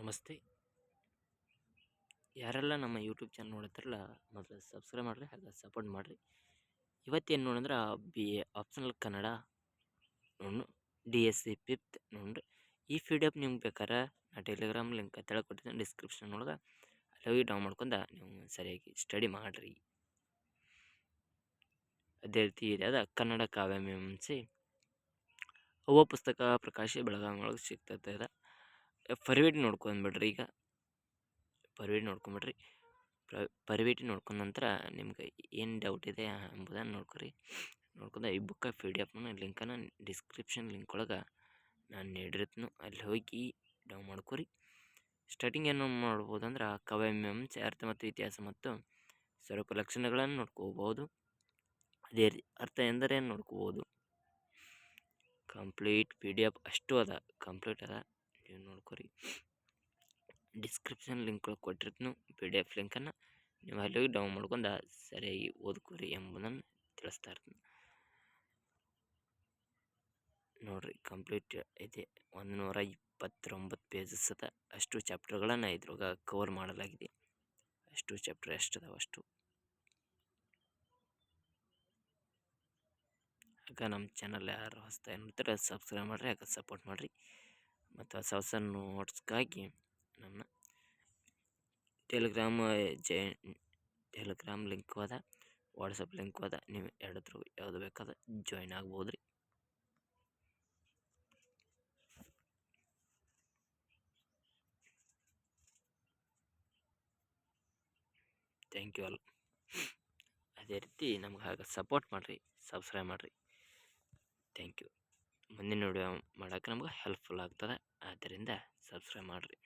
ನಮಸ್ತೆ. ಯಾರೆಲ್ಲ ನಮ್ಮ ಯೂಟ್ಯೂಬ್ ಚಾನಲ್ ನೋಡ್ತಾರಲ್ಲ, ಮೊದಲು ಸಬ್ಸ್ಕ್ರೈಬ್ ಮಾಡಿರಿ, ಹಾಗೆ ಸಪೋರ್ಟ್ ಮಾಡಿರಿ. ಇವತ್ತೇನು ನೋಡಿದ್ರೆ ಬಿ ಎ ಆಪ್ಷನಲ್ ಕನ್ನಡ ನೋಡು DSC 5th ನೋಡ್ರಿ. ಈ PDF ನಿಮ್ಗೆ ಬೇಕಾರೆ ನಾ ಟೆಲಿಗ್ರಾಮ್ ಲಿಂಕ್ ತೆಳಗೆ ಕೊಟ್ಟಿದ್ದೀನಿ ಡಿಸ್ಕ್ರಿಪ್ಷನ್ ಒಳಗೆ, ಅಲ್ಲಿ ಹೋಗಿ ಡೌನ್ ಮಾಡ್ಕೊಂಡು ನೀವು ಸರಿಯಾಗಿ ಸ್ಟಡಿ ಮಾಡಿರಿ. ಅದೇ ರೀತಿ ಇದೆ ಕನ್ನಡ ಕಾವ್ಯ ಮೀಮಾಂಸೆ ಅವ್ವ ಪುಸ್ತಕ ಪ್ರಕಾಶ ಬೆಳಗಾವಿ ಒಳಗೆ ಸಿಗ್ತದೆ. ಪರಿವಿಡಿ ನೋಡ್ಕೊಂಡ್ಬಿಡ್ರಿ. ಈಗ ಪರಿವಿಡಿ ನೋಡ್ಕೊಂಬಿಡ್ರಿ. ಪರಿವಿಡಿ ನೋಡ್ಕೊಂಡ ನಂತರ ನಿಮ್ಗೆ ಏನು ಡೌಟ್ ಇದೆ ಎಂಬುದನ್ನು ನೋಡ್ಕೊಂಡು ಈ ಬುಕ್ಕ PDF ಲಿಂಕನ್ನು ಡಿಸ್ಕ್ರಿಪ್ಷನ್ ಲಿಂಕ್ ಒಳಗೆ ನಾನು ನೀಡಿರ್ತೀನಿ, ಅಲ್ಲಿ ಹೋಗಿ ಡೌನ್ ಮಾಡ್ಕೊರಿ. ಸ್ಟಾರ್ಟಿಂಗ್ ಏನು ಮಾಡ್ಬೋದು ಅಂದ್ರೆ ಕಾವ್ಯ ಮೀಮಾಂಸೆ ಅರ್ಥ ಮತ್ತು ಇತಿಹಾಸ ಮತ್ತು ಸ್ವರೂಪ ಲಕ್ಷಣಗಳನ್ನು ನೋಡ್ಕೋಬೋದು. ಅದೇ ರೀತಿ ಅರ್ಥ ಎಂದರೇನು ನೋಡ್ಕೋಬೋದು. ಕಂಪ್ಲೀಟ್ PDF ಅಷ್ಟು ಅದ, ಕಂಪ್ಲೀಟ್ ಅದ, ನೀವು ನೋಡ್ಕೊರಿ. ಡಿಸ್ಕ್ರಿಪ್ಷನ್ ಲಿಂಕ್ ಒಳಗೆ ಕೊಟ್ಟಿರ್ತೀನಿ PDF ಲಿಂಕನ್ನು, ನೀವು ಅಲ್ಲಿ ಹೋಗಿ ಡೌನ್ ಮಾಡ್ಕೊಂಡು ಸರಿಯಾಗಿ ಓದ್ಕೊರಿ ಎಂಬುದನ್ನು ತಿಳಿಸ್ತಾ ಇರ್ತೀನಿ. ನೋಡಿರಿ, ಕಂಪ್ಲೀಟ್ ಇದೆ. 129 ಪೇಜಸ್ ಅದ. ಅಷ್ಟು ಚಾಪ್ಟರ್ಗಳನ್ನು ಇದ್ರೊಳಗೆ ಕವರ್ ಮಾಡಲಾಗಿದೆ. ಅಷ್ಟು ಚಾಪ್ಟರ್ ಎಷ್ಟಿದಾವೆ ಅಷ್ಟು. ಆಗ ನಮ್ಮ ಚಾನಲ್ ಯಾರು ಹೊಸದಾಗಿ ನೋಡ್ತಾರೆ ಸಬ್ಸ್ಕ್ರೈಬ್ ಮಾಡಿರಿ, ಆಗ ಸಪೋರ್ಟ್ ಮಾಡಿರಿ. ಮತ್ತು ಹೊಸ ನೋಟ್ಸ್ಗಾಗಿ ನಮ್ಮ ಟೆಲಿಗ್ರಾಮ್ ಲಿಂಕ್ ಅದ, ವಾಟ್ಸಪ್ ಲಿಂಕ್ ಅದ. ನೀವು ಎರಡತ್ರ ಯಾವುದು ಬೇಕಾದ ಜಾಯ್ನ್ ಆಗ್ಬೋದು ರೀ. Thank you all. ಅದೇ ರೀತಿ ನಮ್ಗೆ ಹಾಗೆ ಸಪೋರ್ಟ್ ಮಾಡಿರಿ, ಸಬ್ಸ್ಕ್ರೈಬ್ ಮಾಡಿರಿ. Thank you. ಮುಂದಿನ ವಿಡಿಯೋ ಮಾಡೋಕ್ಕೆ ನಮ್ಗೆ ಹೆಲ್ಪ್ಫುಲ್ ಆಗ್ತದೆ, ಆದ್ದರಿಂದ ಸಬ್ಸ್ಕ್ರೈಬ್ ಮಾಡಿರಿ.